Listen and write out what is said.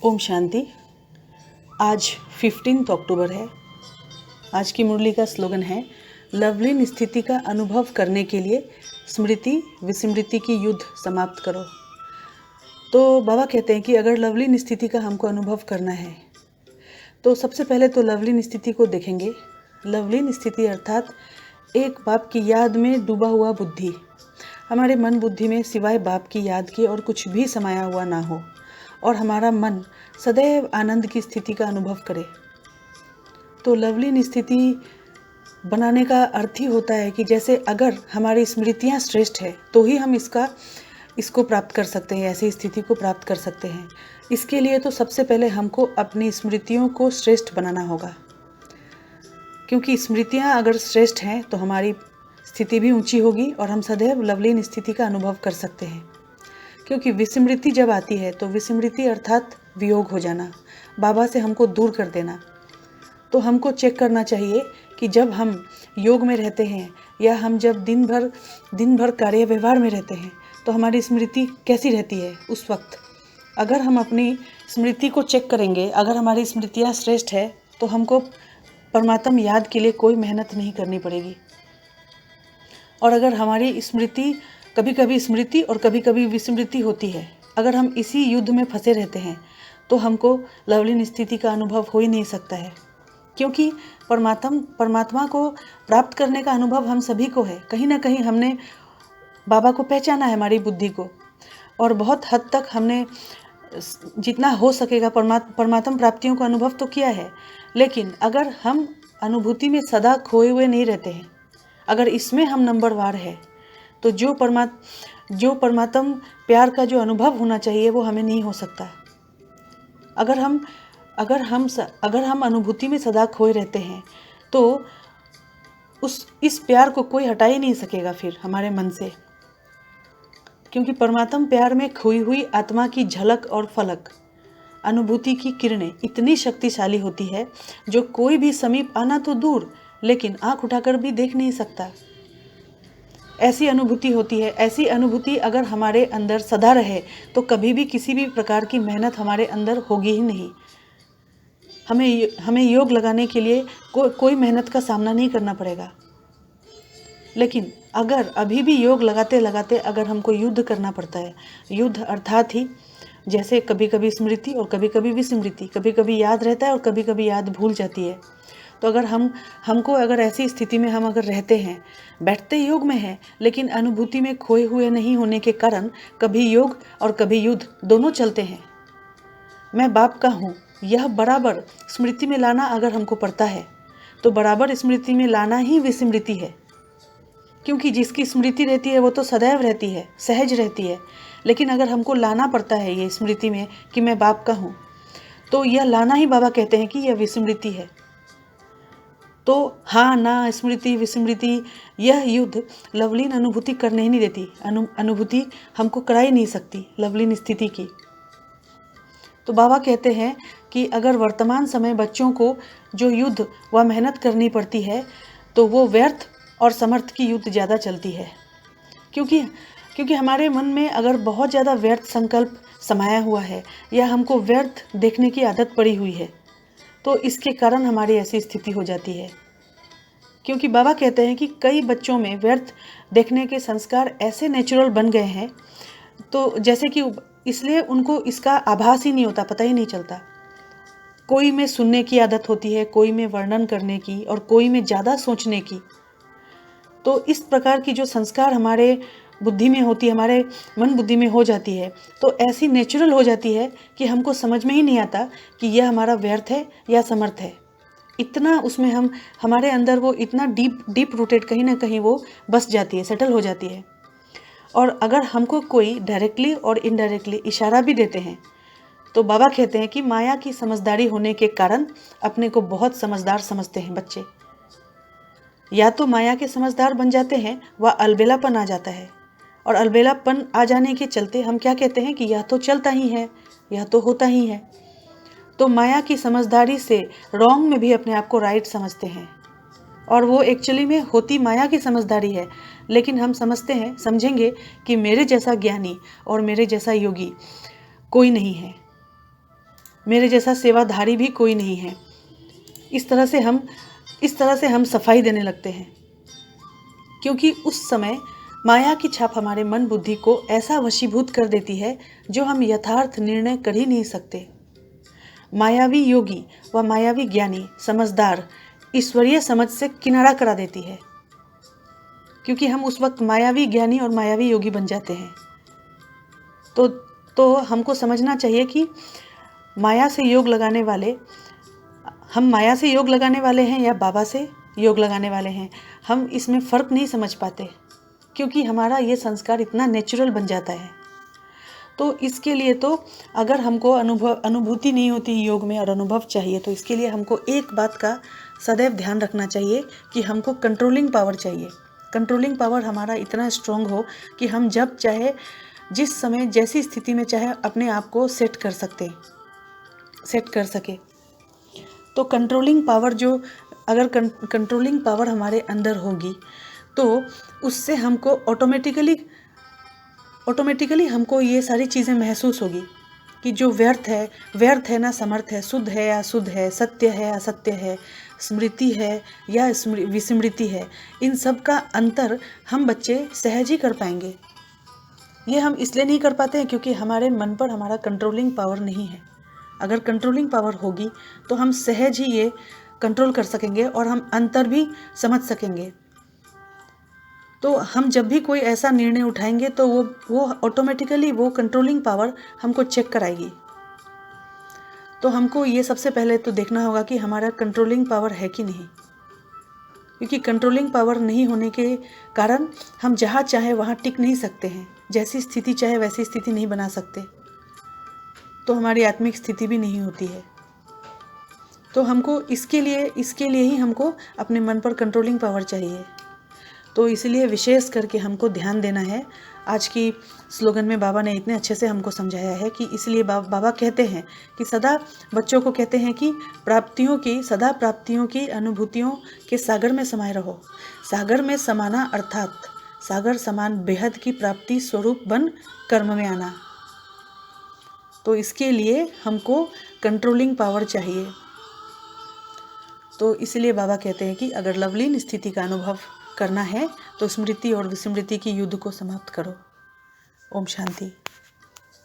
ओम शांति। आज 15 अक्टूबर है। आज की मुरली का स्लोगन है, लवलीन स्थिति का अनुभव करने के लिए स्मृति विस्मृति की युद्ध समाप्त करो। तो बाबा कहते हैं कि अगर लवलीन स्थिति का हमको अनुभव करना है तो सबसे पहले तो लवलीन स्थिति को देखेंगे। लवलीन स्थिति अर्थात एक बाप की याद में डूबा हुआ बुद्धि। हमारे मन बुद्धि में सिवाय बाप की याद के और कुछ भी समाया हुआ ना हो और हमारा मन सदैव आनंद की स्थिति का अनुभव करे। तो लवलीन स्थिति बनाने का अर्थ ही होता है कि जैसे अगर हमारी स्मृतियाँ श्रेष्ठ है तो ही हम इसको प्राप्त कर सकते हैं, ऐसी स्थिति को प्राप्त कर सकते हैं। इसके लिए तो सबसे पहले हमको अपनी स्मृतियों को श्रेष्ठ बनाना होगा, क्योंकि स्मृतियाँ अगर श्रेष्ठ हैं तो हमारी स्थिति भी ऊंची होगी और हम सदैव लवलीन स्थिति का अनुभव कर सकते हैं। क्योंकि विस्मृति जब आती है तो विस्मृति अर्थात वियोग हो जाना, बाबा से हमको दूर कर देना। तो हमको चेक करना चाहिए कि जब हम योग में रहते हैं या हम जब दिन भर कार्य व्यवहार में रहते हैं तो हमारी स्मृति कैसी रहती है। उस वक्त अगर हम अपनी स्मृति को चेक करेंगे, अगर हमारी स्मृतियाँ श्रेष्ठ है तो हमको परमात्मा याद के लिए कोई मेहनत नहीं करनी पड़ेगी। और अगर हमारी स्मृति कभी कभी स्मृति और कभी कभी विस्मृति होती है, अगर हम इसी युद्ध में फंसे रहते हैं तो हमको लवलीन स्थिति का अनुभव हो ही नहीं सकता है। क्योंकि परमात्मा को प्राप्त करने का अनुभव हम सभी को है। कहीं ना कहीं हमने बाबा को पहचाना है, हमारी बुद्धि को, और बहुत हद तक हमने जितना हो सकेगा परमात्मा प्राप्तियों का अनुभव तो किया है। लेकिन अगर हम अनुभूति में सदा खोए हुए नहीं रहते हैं, अगर इसमें हम नंबरवार है तो जो परमात्म प्यार का जो अनुभव होना चाहिए वो हमें नहीं हो सकता। अगर हम अनुभूति में सदा खोए रहते हैं तो इस प्यार को कोई हटा ही नहीं सकेगा फिर हमारे मन से। क्योंकि परमात्म प्यार में खोई हुई आत्मा की झलक और फलक, अनुभूति की किरणें इतनी शक्तिशाली होती है जो कोई भी समीप आना तो दूर, लेकिन आंख उठाकर भी देख नहीं सकता। ऐसी अनुभूति होती है। ऐसी अनुभूति अगर हमारे अंदर सदा रहे तो कभी भी किसी भी प्रकार की मेहनत हमारे अंदर होगी ही नहीं। हमें योग लगाने के लिए कोई मेहनत का सामना नहीं करना पड़ेगा। लेकिन अगर अभी भी योग लगाते लगाते अगर हमको युद्ध करना पड़ता है, युद्ध अर्थात ही जैसे कभी कभी स्मृति और कभी कभी विस्मृति, कभी कभी याद रहता है और कभी कभी याद भूल जाती है। तो अगर हमको अगर ऐसी स्थिति में हम अगर रहते हैं, बैठते योग में हैं लेकिन अनुभूति में खोए हुए नहीं होने के कारण कभी योग और कभी युद्ध दोनों चलते हैं। मैं बाप का हूँ, यह बराबर स्मृति में लाना अगर हमको पड़ता है तो बराबर स्मृति में लाना ही विस्मृति है। क्योंकि जिसकी स्मृति रहती है वो तो सदैव रहती है, सहज रहती है। लेकिन अगर हमको लाना पड़ता है ये स्मृति में कि मैं बाप का हूँ, तो यह लाना ही बाबा कहते हैं कि यह विस्मृति है। तो हाँ ना स्मृति विस्मृति, यह युद्ध लवलीन अनुभूति करने ही नहीं देती। अनुभूति हमको करा ही नहीं सकती लवलीन स्थिति की। तो बाबा कहते हैं कि अगर वर्तमान समय बच्चों को जो युद्ध व मेहनत करनी पड़ती है तो वो व्यर्थ और समर्थ की युद्ध ज़्यादा चलती है। क्योंकि हमारे मन में अगर बहुत ज़्यादा व्यर्थ संकल्प समाया हुआ है या हमको व्यर्थ देखने की आदत पड़ी हुई है तो इसके कारण हमारी ऐसी स्थिति हो जाती है। क्योंकि बाबा कहते हैं कि कई बच्चों में व्यर्थ देखने के संस्कार ऐसे नेचुरल बन गए हैं तो जैसे कि इसलिए उनको इसका आभास ही नहीं होता, पता ही नहीं चलता। कोई में सुनने की आदत होती है, कोई में वर्णन करने की और कोई में ज़्यादा सोचने की। तो इस प्रकार की जो संस्कार हमारे बुद्धि में होती है, हमारे मन बुद्धि में हो जाती है, तो ऐसी नेचुरल हो जाती है कि हमको समझ में ही नहीं आता कि यह हमारा व्यर्थ है या समर्थ है। इतना उसमें हमारे अंदर वो इतना डीप रूटेड कहीं ना कहीं वो बस जाती है, सेटल हो जाती है। और अगर हमको कोई डायरेक्टली और इनडायरेक्टली इशारा भी देते हैं तो बाबा कहते हैं कि माया की समझदारी होने के कारण अपने को बहुत समझदार समझते हैं बच्चे। या तो माया के समझदार बन जाते हैं व अलबेलापन आ जाता है, और अलबेलापन आ जाने के चलते हम क्या कहते हैं कि यह तो चलता ही है, यह तो होता ही है। तो माया की समझदारी से रॉन्ग में भी अपने आप को राइट समझते हैं, और वो एक्चुअली में होती माया की समझदारी है। लेकिन हम समझेंगे कि मेरे जैसा ज्ञानी और मेरे जैसा योगी कोई नहीं है। मेरे जैसा सेवाधारी भी कोई नहीं है। इस तरह से हम सफाई देने लगते हैं, क्योंकि उस समय माया की छाप हमारे मन बुद्धि को ऐसा वशीभूत कर देती है जो हम यथार्थ निर्णय कर ही नहीं सकते। मायावी योगी व मायावी ज्ञानी समझदार ईश्वरीय समझ से किनारा करा देती है, क्योंकि हम उस वक्त मायावी ज्ञानी और मायावी योगी बन जाते हैं। तो हमको समझना चाहिए कि माया से योग लगाने वाले, हम माया से योग लगाने वाले हैं या बाबा से योग लगाने वाले हैं, हम इसमें फ़र्क नहीं समझ पाते, क्योंकि हमारा ये संस्कार इतना नेचुरल बन जाता है। तो इसके लिए तो अगर हमको अनुभूति नहीं होती योग में और अनुभव चाहिए, तो इसके लिए हमको एक बात का सदैव ध्यान रखना चाहिए कि हमको कंट्रोलिंग पावर चाहिए। कंट्रोलिंग पावर हमारा इतना स्ट्रांग हो कि हम जब चाहे, जिस समय, जैसी स्थिति में चाहे अपने आप को सेट कर सके। तो कंट्रोलिंग पावर अगर कंट्रोलिंग पावर हमारे अंदर होगी तो उससे हमको ऑटोमेटिकली हमको ये सारी चीज़ें महसूस होगी कि जो व्यर्थ है ना समर्थ है, शुद्ध है या अशुद्ध है, सत्य है असत्य है, स्मृति है या विस्मृति है, इन सब का अंतर हम बच्चे सहज ही कर पाएंगे। ये हम इसलिए नहीं कर पाते हैं क्योंकि हमारे मन पर हमारा कंट्रोलिंग पावर नहीं है। अगर कंट्रोलिंग पावर होगी तो हम सहज ही ये कंट्रोल कर सकेंगे और हम अंतर भी समझ सकेंगे। तो हम जब भी कोई ऐसा निर्णय उठाएंगे तो वो ऑटोमेटिकली वो कंट्रोलिंग पावर हमको चेक कराएगी। तो हमको ये सबसे पहले तो देखना होगा कि हमारा कंट्रोलिंग पावर है कि नहीं, क्योंकि कंट्रोलिंग पावर नहीं होने के कारण हम जहाँ चाहे वहाँ टिक नहीं सकते हैं, जैसी स्थिति चाहे वैसी स्थिति नहीं बना सकते, तो हमारी आत्मिक स्थिति भी नहीं होती है। तो हमको इसके लिए ही हमको अपने मन पर कंट्रोलिंग पावर चाहिए। तो इसलिए विशेष करके हमको ध्यान देना है। आज की स्लोगन में बाबा ने इतने अच्छे से हमको समझाया है कि इसलिए बाबा कहते हैं कि सदा बच्चों को कहते हैं कि सदा प्राप्तियों की अनुभूतियों के सागर में समाये रहो। सागर में समाना अर्थात सागर समान बेहद की प्राप्ति स्वरूप बन कर्म में आना। तो इसके लिए हमको कंट्रोलिंग पावर चाहिए। तो इसलिए बाबा कहते हैं कि अगर लवलीन स्थिति का अनुभव करना है तो स्मृति और विस्मृति की युद्ध को समाप्त करो। ओम शांति।